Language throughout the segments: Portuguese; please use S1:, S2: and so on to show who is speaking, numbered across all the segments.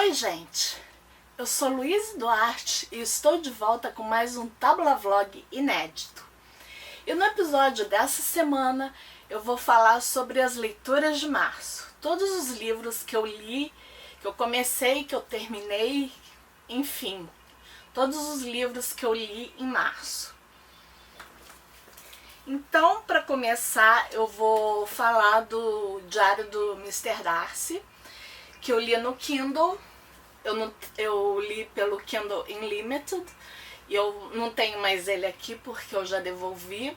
S1: Oi gente, eu sou Luiz Duarte e estou de volta com mais um Tábula Vlog inédito. E no episódio dessa semana eu vou falar sobre as leituras de março. Todos os livros que eu li, que eu comecei, que eu terminei, enfim, todos os livros que eu li em março. Então, para começar, eu vou falar do Diário do Mr. Darcy, que eu li no Kindle. Eu li pelo Kindle Unlimited e eu não tenho mais ele aqui porque eu já devolvi,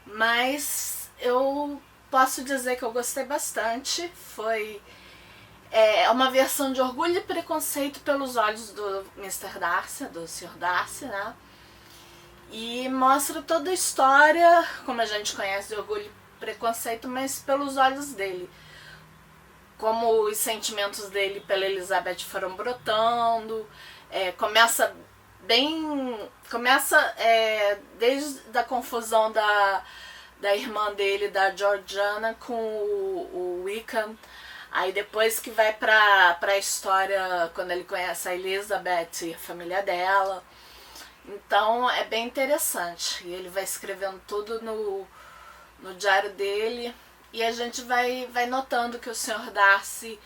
S1: mas eu posso dizer que eu gostei bastante. Foi uma versão de Orgulho e Preconceito pelos olhos do Mr. Darcy, do Sr. Darcy, né? E mostra toda a história, como a gente conhece de Orgulho e Preconceito, mas pelos olhos dele. Como os sentimentos dele pela Elizabeth foram brotando. Começa desde a confusão da irmã dele, da Georgiana, com o Wickham. Aí depois que vai pra a história, quando ele conhece a Elizabeth e a família dela. Então é bem interessante. E ele vai escrevendo tudo no diário dele. E a gente vai notando que o Sr. Darcy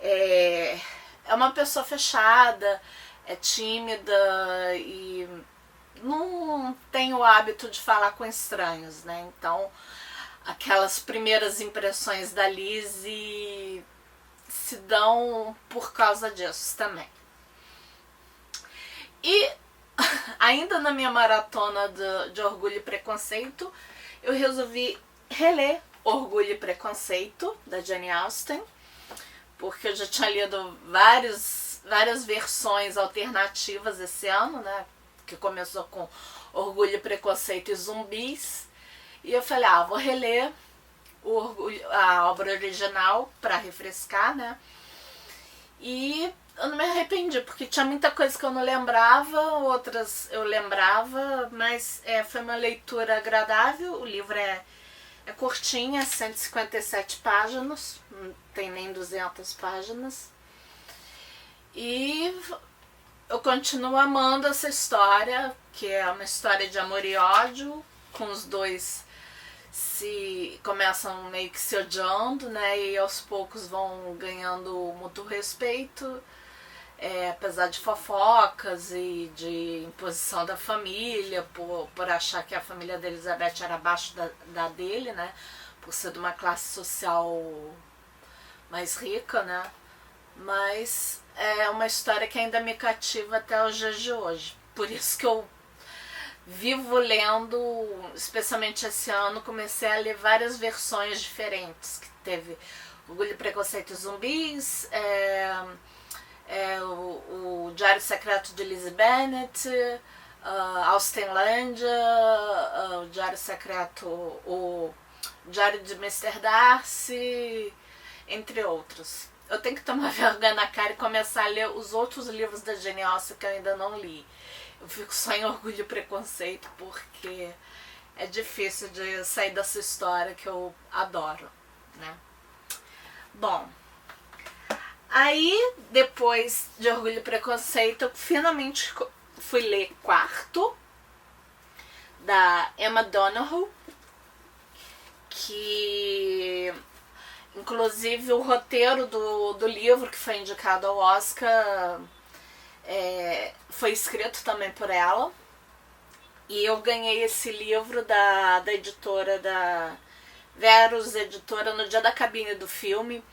S1: é uma pessoa fechada, é tímida e não tem o hábito de falar com estranhos, né? Então, aquelas primeiras impressões da Lizzie se dão por causa disso também. E ainda na minha maratona de Orgulho e Preconceito, eu resolvi reler Orgulho e Preconceito, da Jane Austen, porque eu já tinha lido várias versões alternativas esse ano, né? Que começou com Orgulho e Preconceito e Zumbis. E eu falei, vou reler a obra original para refrescar, né? E eu não me arrependi, porque tinha muita coisa que eu não lembrava, outras eu lembrava, mas foi uma leitura agradável. O livro é curtinha, 157 páginas, não tem nem 200 páginas. E eu continuo amando essa história, que é uma história de amor e ódio, com os dois começam meio que se odiando, né? E aos poucos vão ganhando mútuo respeito. Apesar de fofocas e de imposição da família, por achar que a família da Elizabeth era abaixo da dele, né? Por ser de uma classe social mais rica, né? Mas é uma história que ainda me cativa até os dias de hoje. Por isso que eu vivo lendo, especialmente esse ano, comecei a ler várias versões diferentes. Que teve Orgulho, Preconceito e Zumbis, o Diário Secreto de Lizzie Bennet, Austenlândia, o Diário Secreto, o Diário de Mr. Darcy, entre outros. Eu tenho que tomar vergonha na cara e começar a ler os outros livros da Jane Austen que eu ainda não li. Eu fico só em Orgulho e Preconceito porque é difícil de sair dessa história que eu adoro, né? Bom, aí, depois de Orgulho e Preconceito, eu finalmente fui ler Quarto, da Emma Donoghue, que inclusive o roteiro do livro que foi indicado ao Oscar foi escrito também por ela. E eu ganhei esse livro da editora, da Verus Editora, no dia da cabine do filme.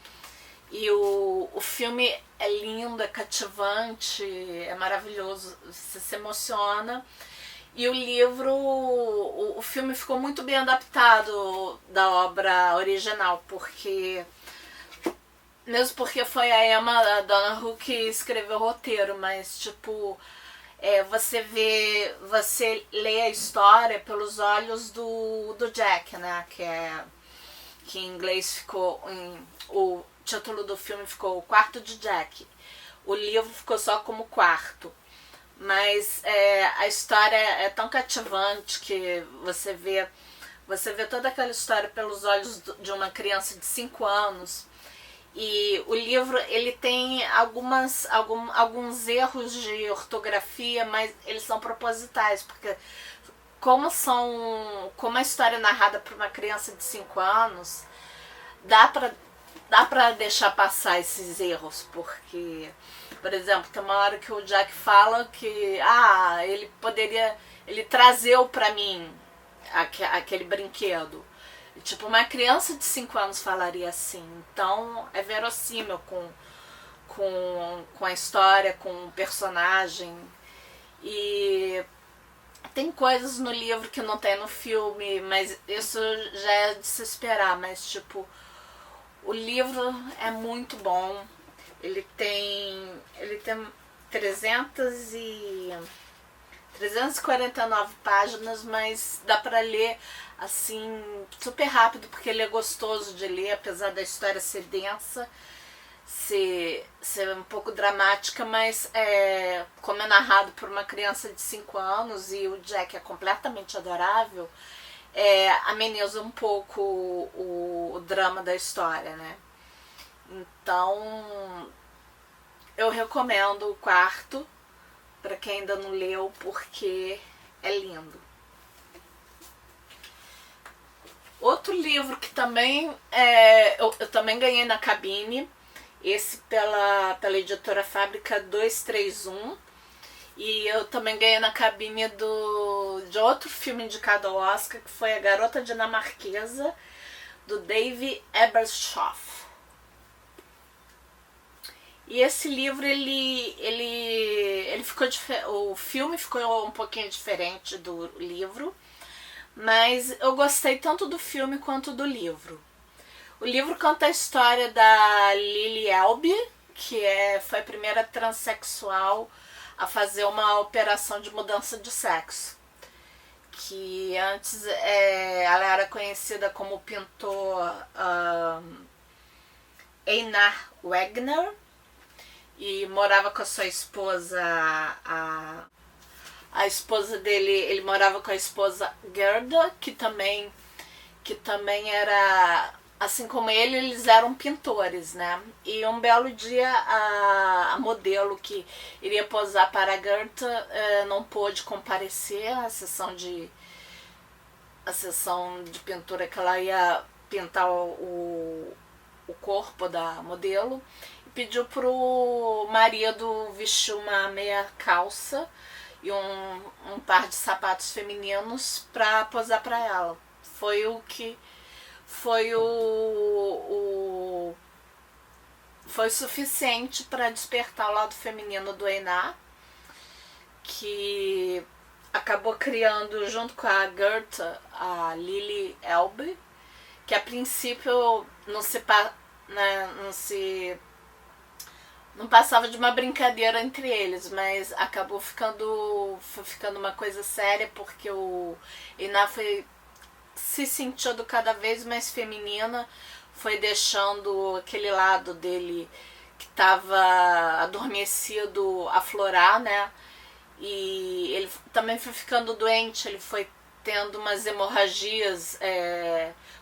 S1: E o filme é lindo, é cativante, é maravilhoso, você se emociona. E o livro, o filme ficou muito bem adaptado da obra original, mesmo porque foi a Emma Donoghue que escreveu o roteiro, mas você lê a história pelos olhos do Jack, né? Que em inglês ficou o título do filme ficou O Quarto de Jack. O livro ficou só como Quarto. Mas a história é tão cativante que você vê toda aquela história pelos olhos de uma criança de 5 anos. E o livro ele tem alguns erros de ortografia, mas eles são propositais, porque como a história é narrada por uma criança de 5 anos, dá pra deixar passar esses erros, porque, por exemplo, tem uma hora que o Jack fala que ele trazeu pra mim aquele brinquedo. Tipo, uma criança de 5 anos falaria assim. Então, é verossímil com a história, com o personagem. E tem coisas no livro que não tem no filme, mas isso já é de se esperar. Mas, tipo, o livro é muito bom. Ele tem 349 páginas, mas dá pra ler assim super rápido, porque ele é gostoso de ler, apesar da história ser densa, ser um pouco dramática, mas como é narrado por uma criança de 5 anos e o Jack é completamente adorável, ameniza um pouco o drama da história, né? Então eu recomendo o quarto para quem ainda não leu, porque é lindo. Outro livro que também eu também ganhei na cabine, esse pela editora Fábrica 231, e eu também ganhei na cabine de outro filme indicado ao Oscar, que foi A Garota Dinamarquesa, do David Ebershoff. E esse livro, ele ficou o filme ficou um pouquinho diferente do livro, mas eu gostei tanto do filme quanto do livro. O livro conta a história da Lily Elbe, que foi a primeira transexual a fazer uma operação de mudança de sexo. Que antes ela era conhecida como pintor Einar Wegner, e morava com a sua esposa, a esposa dele, ele morava com a esposa Gerda, que também era, assim como ele, eles eram pintores, né? E um belo dia a modelo que iria posar para a Gerda não pôde comparecer à sessão de pintura, que ela ia pintar o corpo da modelo, e pediu pro marido vestir uma meia calça e um par de sapatos femininos para posar para ela. Foi suficiente para despertar o lado feminino do Einar, que acabou criando junto com a Gerda a Lily Elbe, que a princípio não passava de uma brincadeira entre eles, mas acabou ficando uma coisa séria, porque o Einar se sentindo cada vez mais feminina, foi deixando aquele lado dele que estava adormecido aflorar, né? E ele também foi ficando doente, ele foi tendo umas hemorragias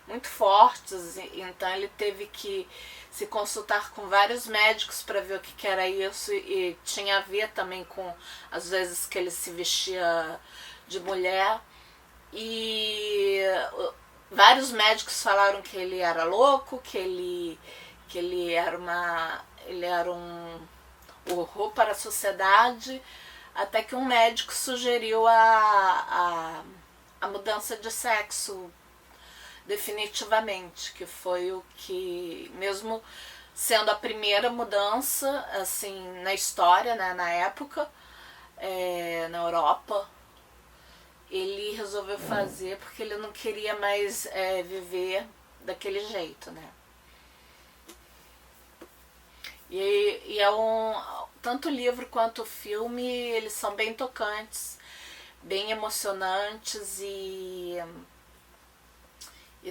S1: muito fortes, então ele teve que se consultar com vários médicos para ver o que era isso, e tinha a ver também com as vezes que ele se vestia de mulher. E vários médicos falaram que ele era louco, que ele era um horror para a sociedade, até que um médico sugeriu a mudança de sexo definitivamente, que foi o que, mesmo sendo a primeira mudança assim na história, né, na época, na Europa, ele resolveu fazer porque ele não queria mais viver daquele jeito, né? E tanto o livro quanto o filme, eles são bem tocantes, bem emocionantes e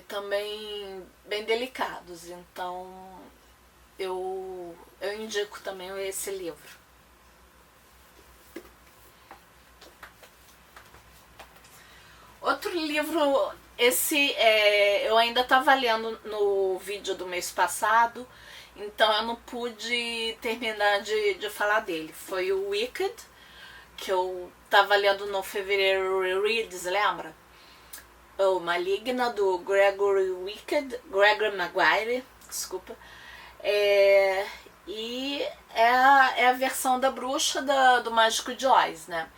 S1: também bem delicados. Então eu indico também esse livro. Outro livro, esse eu ainda estava lendo no vídeo do mês passado, então eu não pude terminar de falar dele. Foi o Wicked, que eu tava lendo no Fevereiro Reads, lembra? O Maligna, do Gregory Maguire, desculpa. E é a versão da bruxa do Mágico de Oz, né?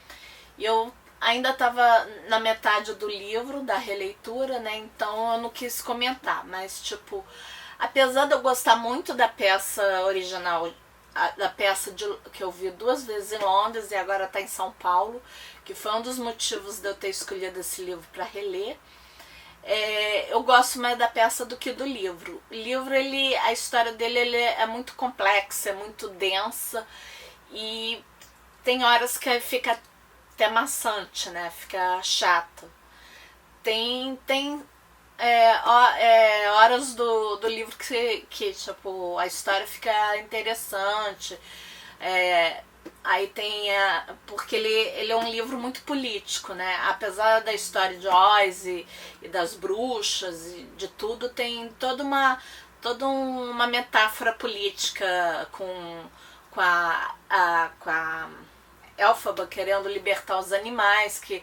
S1: E eu ainda estava na metade do livro, da releitura, né? Então eu não quis comentar, mas tipo, apesar de eu gostar muito da peça original, da peça que eu vi 2 vezes em Londres e agora está em São Paulo, que foi um dos motivos de eu ter escolhido esse livro para reler, eu gosto mais da peça do que do livro. O livro, a história dele é muito complexa, é muito densa e tem horas que fica até maçante, né? Fica chata. Tem horas do livro que tipo, a história fica interessante. Aí tem. Porque ele é um livro muito político, né? Apesar da história de Oz e das bruxas e de tudo, tem toda uma metáfora política com a Elphaba querendo libertar os animais que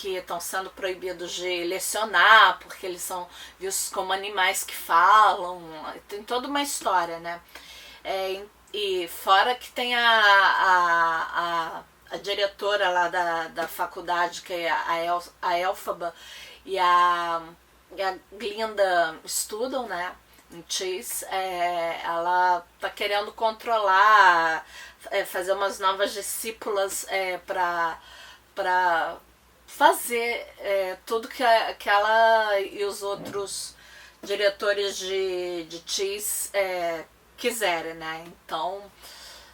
S1: estão sendo proibidos de lecionar, porque eles são vistos como animais que falam. Tem toda uma história, né? E fora que tem a diretora lá da faculdade, que é a Elphaba, e a Glinda estudam, né? Em Chase, ela tá querendo controlar, fazer umas novas discípulas para fazer tudo que ela e os outros diretores de Chase quiserem, né? Então,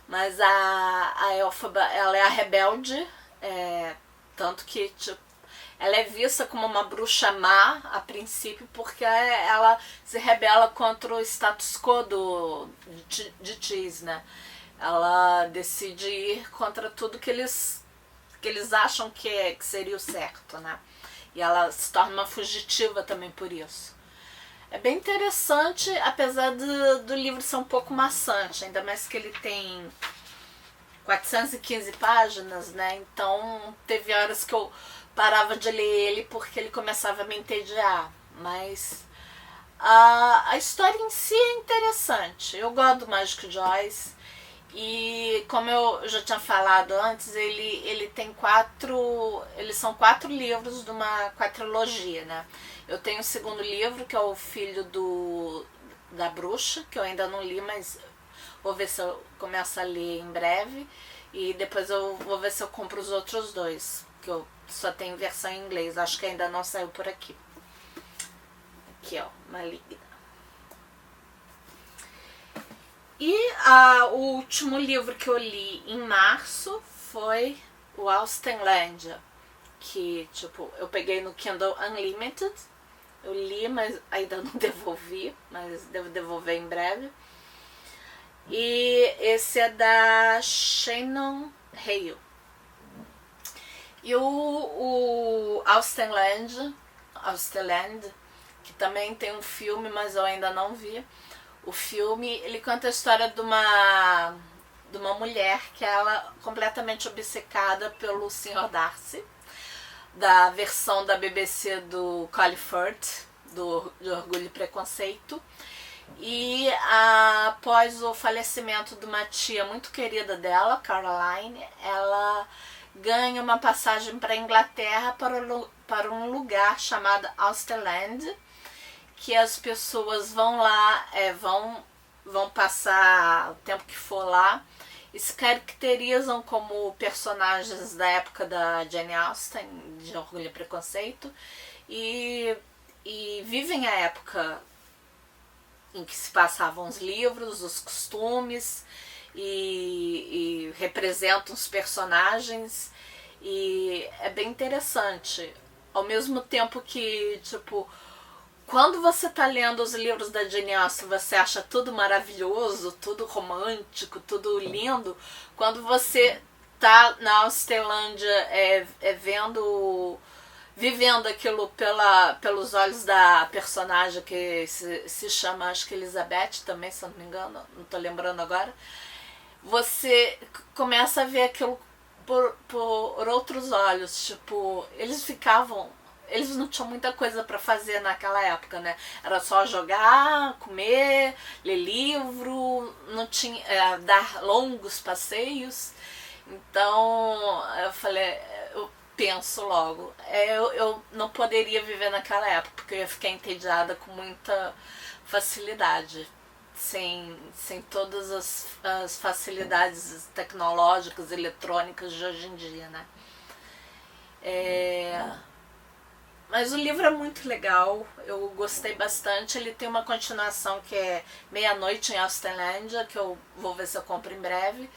S1: mas a Elphaba, ela é a rebelde, tanto que tipo, ela é vista como uma bruxa má a princípio, porque ela se rebela contra o status quo de Chase, né? Ela decide ir contra tudo que eles acham que seria o certo, né? E ela se torna uma fugitiva também por isso. É bem interessante, apesar do livro ser um pouco maçante, ainda mais que ele tem 415 páginas, né? Então teve horas que eu parava de ler ele porque ele começava a me entediar. Mas a história em si é interessante. Eu gosto do Mágico de Oz. E como eu já tinha falado antes, ele tem eles são 4 livros de uma quadrilogia, né? Eu tenho o segundo livro, que é o Filho da Bruxa, que eu ainda não li, mas vou ver se eu começo a ler em breve. E depois eu vou ver se eu compro os outros 2, que eu só tenho versão em inglês, acho que ainda não saiu por aqui. Aqui, ó, Maligna. E o último livro que eu li em março foi o Austenlandia, que tipo, eu peguei no Kindle Unlimited. Eu li, mas ainda não devolvi, mas devo devolver em breve. E esse é da Shannon Hale. E o Austenland, que também tem um filme, mas eu ainda não vi. O filme, ele conta a história de uma mulher que ela é completamente obcecada pelo Sr. Darcy, da versão da BBC do Colin Firth, de Orgulho e Preconceito. E após o falecimento de uma tia muito querida dela, Caroline, ela ganha uma passagem para a Inglaterra para um lugar chamado Austerland, que as pessoas vão lá, vão passar o tempo que for lá e se caracterizam como personagens da época da Jane Austen, de Orgulho e Preconceito, e vivem a época em que se passavam os livros, os costumes, e representam os personagens, e é bem interessante. Ao mesmo tempo que, tipo, quando você tá lendo os livros da Jane Austen, você acha tudo maravilhoso, tudo romântico, tudo lindo. Quando você tá na Austerlândia vendo vivendo aquilo pelos olhos da personagem que se chama, acho que Elizabeth também, se eu não me engano, não tô lembrando agora, você começa a ver aquilo por outros olhos. Tipo, eles não tinham muita coisa para fazer naquela época, né? Era só jogar, comer, ler livro, não tinha dar longos passeios. Então eu falei, eu penso logo, eu não poderia viver naquela época, porque eu ia ficar entediada com muita facilidade, sem todas as facilidades tecnológicas, eletrônicas de hoje em dia, né? Mas o livro é muito legal, eu gostei bastante. Ele tem uma continuação que é Meia-Noite em Austenlândia, que eu vou ver se eu compro em breve,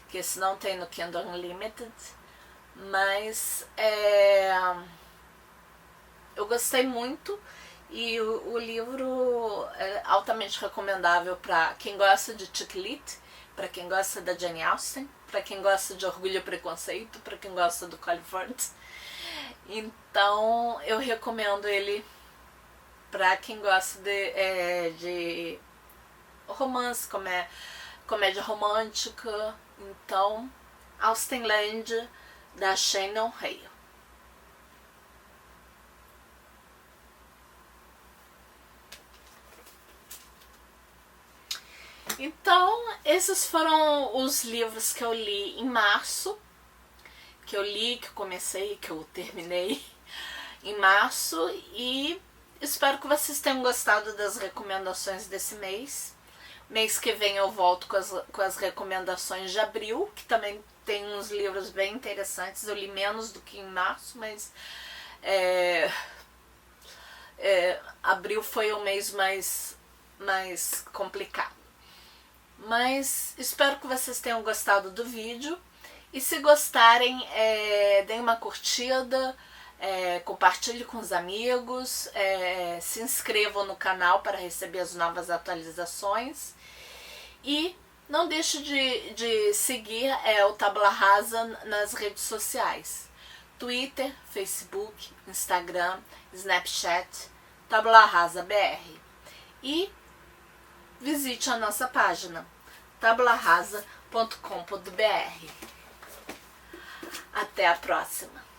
S1: que esse não tem no Kindle Unlimited. Mas eu gostei muito e o livro é altamente recomendável para quem gosta de chick lit, para quem gosta da Jane Austen, para quem gosta de Orgulho e Preconceito, para quem gosta do Clifford. Então eu recomendo ele para quem gosta de romance, comédia romântica. Então, Austenlândia, da Shannon Hale. Então, esses foram os livros que eu li em março, que eu comecei, que eu terminei em março, e espero que vocês tenham gostado das recomendações desse mês. Mês que vem eu volto com as recomendações de abril, que também tem uns livros bem interessantes. Eu li menos do que em março, mas abril foi o mês mais complicado. Mas espero que vocês tenham gostado do vídeo. E se gostarem, deem uma curtida, compartilhe com os amigos, se inscrevam no canal para receber as novas atualizações. E não deixe de seguir o Tábula Rasa nas redes sociais. Twitter, Facebook, Instagram, Snapchat, Tábula Rasa BR. E visite a nossa página, tabularasa.com.br. Até a próxima!